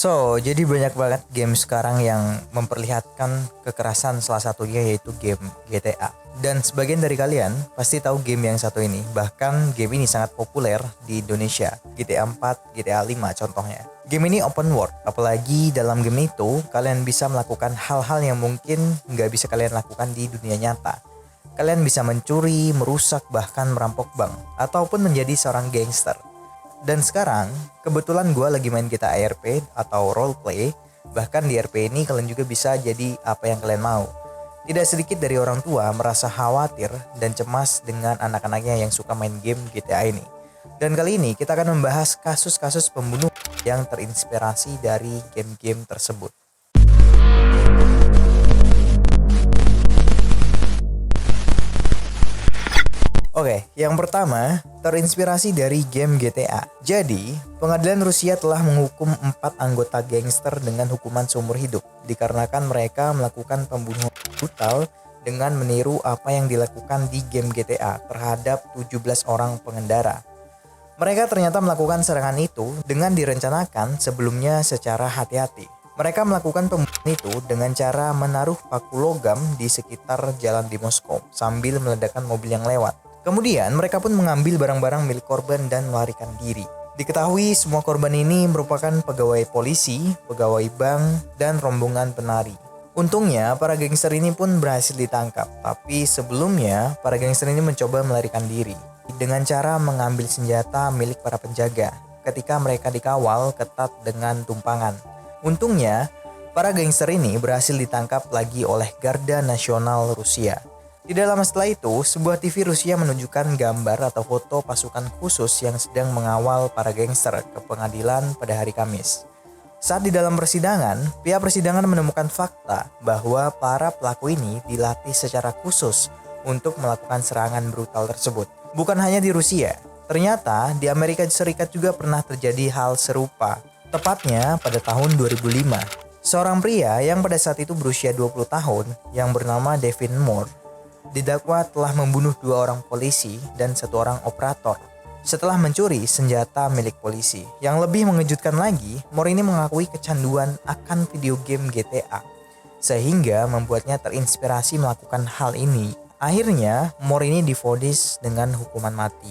Jadi banyak banget game sekarang yang memperlihatkan kekerasan, salah satunya yaitu game GTA. Dan sebagian dari kalian pasti tahu game yang satu ini. Bahkan game ini sangat populer di Indonesia. GTA 4, GTA 5 contohnya. Game ini open world, apalagi dalam game itu kalian bisa melakukan hal-hal yang mungkin nggak bisa kalian lakukan di dunia nyata. Kalian bisa mencuri, merusak, bahkan merampok bank, ataupun menjadi seorang gangster. Dan sekarang, kebetulan gue lagi main GTA RP atau roleplay. Bahkan di RP ini kalian juga bisa jadi apa yang kalian mau. Tidak sedikit dari orang tua merasa khawatir dan cemas dengan anak-anaknya yang suka main game GTA ini. Dan kali ini kita akan membahas kasus-kasus pembunuh yang terinspirasi dari game-game tersebut. Oke, yang pertama terinspirasi dari game GTA. Jadi, pengadilan Rusia telah menghukum 4 anggota gangster dengan hukuman seumur hidup dikarenakan mereka melakukan pembunuhan brutal dengan meniru apa yang dilakukan di game GTA terhadap 17 orang pengendara. Mereka ternyata melakukan serangan itu dengan direncanakan sebelumnya secara hati-hati. Mereka melakukan pembunuhan itu dengan cara menaruh paku logam di sekitar jalan di Moskow sambil meledakkan mobil yang lewat. Kemudian mereka pun mengambil barang-barang milik korban dan melarikan diri. Diketahui semua korban ini merupakan pegawai polisi, pegawai bank, dan rombongan penari. Untungnya para gangster ini pun berhasil ditangkap. Tapi sebelumnya para gangster ini mencoba melarikan diri dengan cara mengambil senjata milik para penjaga ketika mereka dikawal ketat dengan tumpangan. Untungnya para gangster ini berhasil ditangkap lagi oleh Garda Nasional Rusia. Tidak lama setelah itu, sebuah TV Rusia menunjukkan gambar atau foto pasukan khusus yang sedang mengawal para gangster ke pengadilan pada hari Kamis. Saat di dalam persidangan, pihak persidangan menemukan fakta bahwa para pelaku ini dilatih secara khusus untuk melakukan serangan brutal tersebut. Bukan hanya di Rusia, ternyata di Amerika Serikat juga pernah terjadi hal serupa. Tepatnya pada tahun 2005, seorang pria yang pada saat itu berusia 20 tahun yang bernama Devin Moore didakwa telah membunuh 2 orang polisi dan 1 orang operator setelah mencuri senjata milik polisi. Yang lebih mengejutkan lagi, Moore ini mengakui kecanduan akan video game GTA sehingga membuatnya terinspirasi melakukan hal ini. Akhirnya, Moore ini divonis dengan hukuman mati.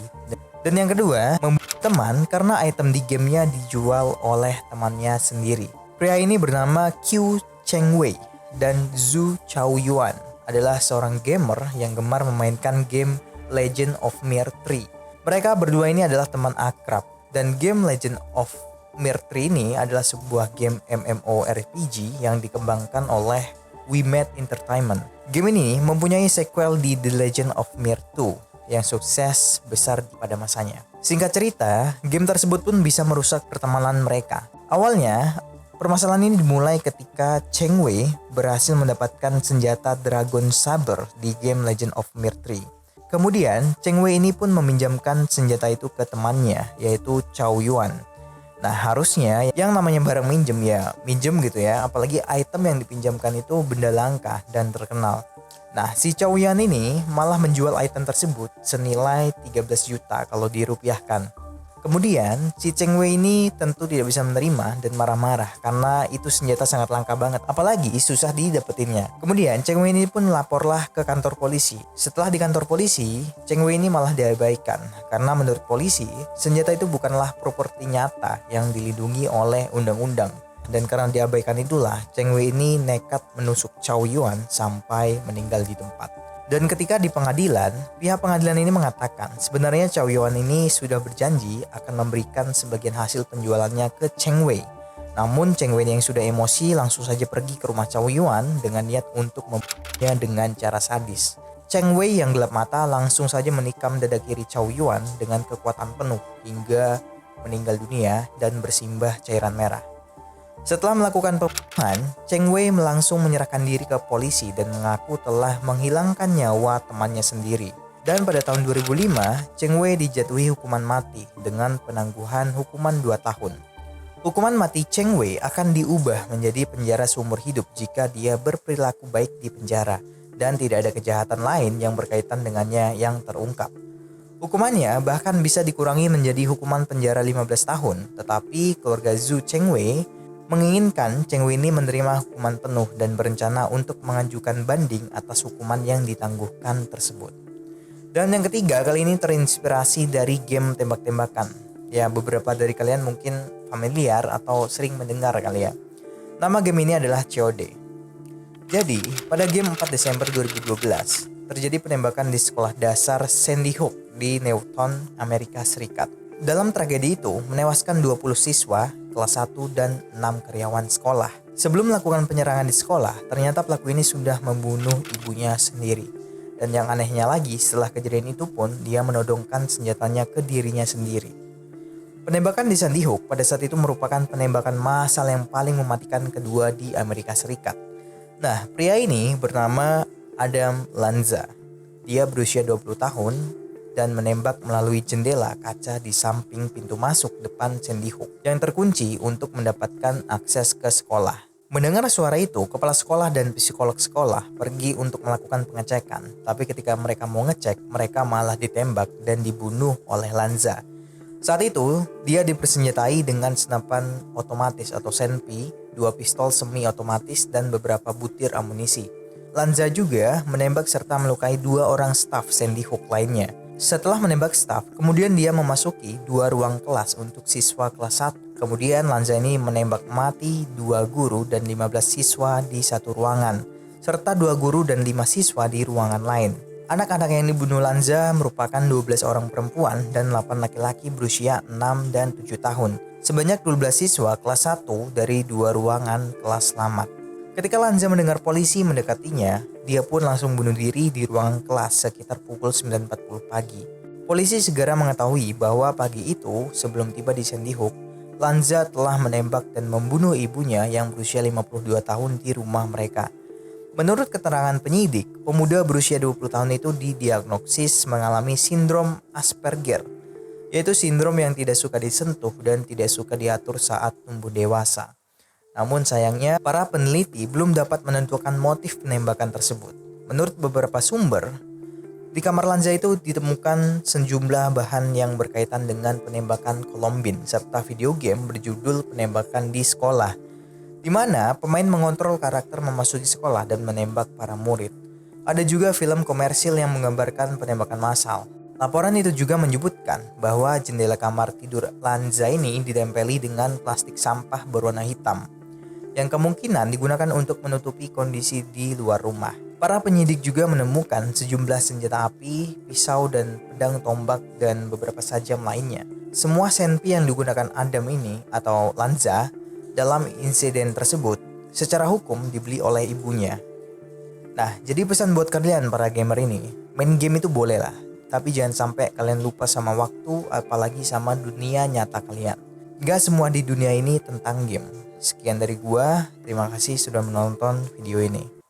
Dan yang kedua, membunuh teman karena item di gamenya dijual oleh temannya sendiri. Pria ini bernama Qiu Chengwei dan Zhu Chaoyuan adalah seorang gamer yang gemar memainkan game Legend of Mir 3. Mereka berdua ini adalah teman akrab, dan game Legend of Mir 3 ini adalah sebuah game MMORPG yang dikembangkan oleh WeMade Entertainment. Game ini mempunyai sequel di The Legend of Mir 2 yang sukses besar pada masanya. Singkat cerita, game tersebut pun bisa merusak pertemanan mereka. Awalnya, permasalahan ini dimulai ketika Cheng Wei berhasil mendapatkan senjata Dragon Saber di game Legend of Mir 3. Kemudian, Cheng Wei ini pun meminjamkan senjata itu ke temannya, yaitu Chao Yuan. Nah, harusnya yang namanya barang minjem ya minjem gitu ya, apalagi item yang dipinjamkan itu benda langka dan terkenal. Nah, si Chao Yuan ini malah menjual item tersebut senilai 13 juta kalau dirupiahkan. Kemudian, si Cheng Wei ini tentu tidak bisa menerima dan marah-marah karena itu senjata sangat langka banget, apalagi susah didapetinnya. Kemudian, Cheng Wei ini pun laporlah ke kantor polisi. Setelah di kantor polisi, Cheng Wei ini malah diabaikan karena menurut polisi, senjata itu bukanlah properti nyata yang dilindungi oleh undang-undang. Dan karena diabaikan itulah, Cheng Wei ini nekat menusuk Chao Yuan sampai meninggal di tempat. Dan ketika di pengadilan, pihak pengadilan ini mengatakan sebenarnya Chao Yuan ini sudah berjanji akan memberikan sebagian hasil penjualannya ke Cheng Wei. Namun Cheng Wei yang sudah emosi langsung saja pergi ke rumah Chao Yuan dengan niat untuk membunuhnya dengan cara sadis. Cheng Wei yang gelap mata langsung saja menikam dada kiri Chao Yuan dengan kekuatan penuh hingga meninggal dunia dan bersimbah cairan merah. Setelah melakukan pembunuhan, Cheng Wei langsung menyerahkan diri ke polisi dan mengaku telah menghilangkan nyawa temannya sendiri. Dan pada tahun 2005, Cheng Wei dijatuhi hukuman mati dengan penangguhan hukuman 2 tahun. Hukuman mati Cheng Wei akan diubah menjadi penjara seumur hidup jika dia berperilaku baik di penjara dan tidak ada kejahatan lain yang berkaitan dengannya yang terungkap. Hukumannya bahkan bisa dikurangi menjadi hukuman penjara 15 tahun, tetapi keluarga Zhu Chengwei menginginkan Cheng Winnie menerima hukuman penuh dan berencana untuk mengajukan banding atas hukuman yang ditangguhkan tersebut. Dan yang ketiga, kali ini terinspirasi dari game tembak-tembakan. Ya, beberapa dari kalian mungkin familiar atau sering mendengar kali ya. Nama game ini adalah COD. Jadi, pada game 4 Desember 2012, terjadi penembakan di sekolah dasar Sandy Hook di Newton, Amerika Serikat. Dalam tragedi itu, menewaskan 20 siswa, kelas 1 dan 6 karyawan sekolah. Sebelum melakukan penyerangan di sekolah, ternyata pelaku ini sudah membunuh ibunya sendiri. Dan yang anehnya lagi, setelah kejadian itu pun, dia menodongkan senjatanya ke dirinya sendiri. Penembakan di Sandy Hook pada saat itu merupakan penembakan massal yang paling mematikan kedua di Amerika Serikat. Nah, pria ini bernama Adam Lanza. Dia berusia 20 tahun dan menembak melalui jendela kaca di samping pintu masuk depan Sandy Hook yang terkunci untuk mendapatkan akses ke sekolah. Mendengar suara itu, kepala sekolah dan psikolog sekolah pergi untuk melakukan pengecekan. Tapi ketika mereka mau ngecek, mereka malah ditembak dan dibunuh oleh Lanza. Saat itu, dia dipersenjatai dengan senapan otomatis atau SNP, 2 pistol semi otomatis dan beberapa butir amunisi. Lanza juga menembak serta melukai 2 orang staf Sandy Hook lainnya. Setelah menembak staf, kemudian dia memasuki 2 ruang kelas untuk siswa kelas 1. Kemudian Lanza ini menembak mati 2 guru dan 15 siswa di satu ruangan, serta 2 guru dan 5 siswa di ruangan lain. Anak-anak yang dibunuh Lanza merupakan 12 orang perempuan dan 8 laki-laki berusia 6 dan 7 tahun. Sebanyak 12 siswa kelas 1 dari 2 ruangan kelas selamat. Ketika Lanza mendengar polisi mendekatinya, dia pun langsung bunuh diri di ruangan kelas sekitar pukul 9.40 pagi. Polisi segera mengetahui bahwa pagi itu sebelum tiba di Sandy Hook, Lanza telah menembak dan membunuh ibunya yang berusia 52 tahun di rumah mereka. Menurut keterangan penyidik, pemuda berusia 20 tahun itu didiagnosis mengalami sindrom Asperger, yaitu sindrom yang tidak suka disentuh dan tidak suka diatur saat tumbuh dewasa. Namun sayangnya, para peneliti belum dapat menentukan motif penembakan tersebut. Menurut beberapa sumber, di kamar Lanza itu ditemukan sejumlah bahan yang berkaitan dengan penembakan Columbine serta video game berjudul Penembakan di Sekolah, di mana pemain mengontrol karakter memasuki sekolah dan menembak para murid. Ada juga film komersil yang menggambarkan penembakan massal. Laporan itu juga menyebutkan bahwa jendela kamar tidur Lanza ini ditempeli dengan plastik sampah berwarna hitam, yang kemungkinan digunakan untuk menutupi kondisi di luar rumah. Para penyidik juga menemukan sejumlah senjata api, pisau dan pedang tombak dan beberapa sajam lainnya. Semua senpi yang digunakan Adam ini atau Lanza dalam insiden tersebut secara hukum dibeli oleh ibunya. Nah, jadi pesan buat kalian para gamer ini, main game itu boleh lah, tapi jangan sampai kalian lupa sama waktu, apalagi sama dunia nyata kalian. Gak semua di dunia ini tentang game. Sekian dari gua, terima kasih sudah menonton video ini.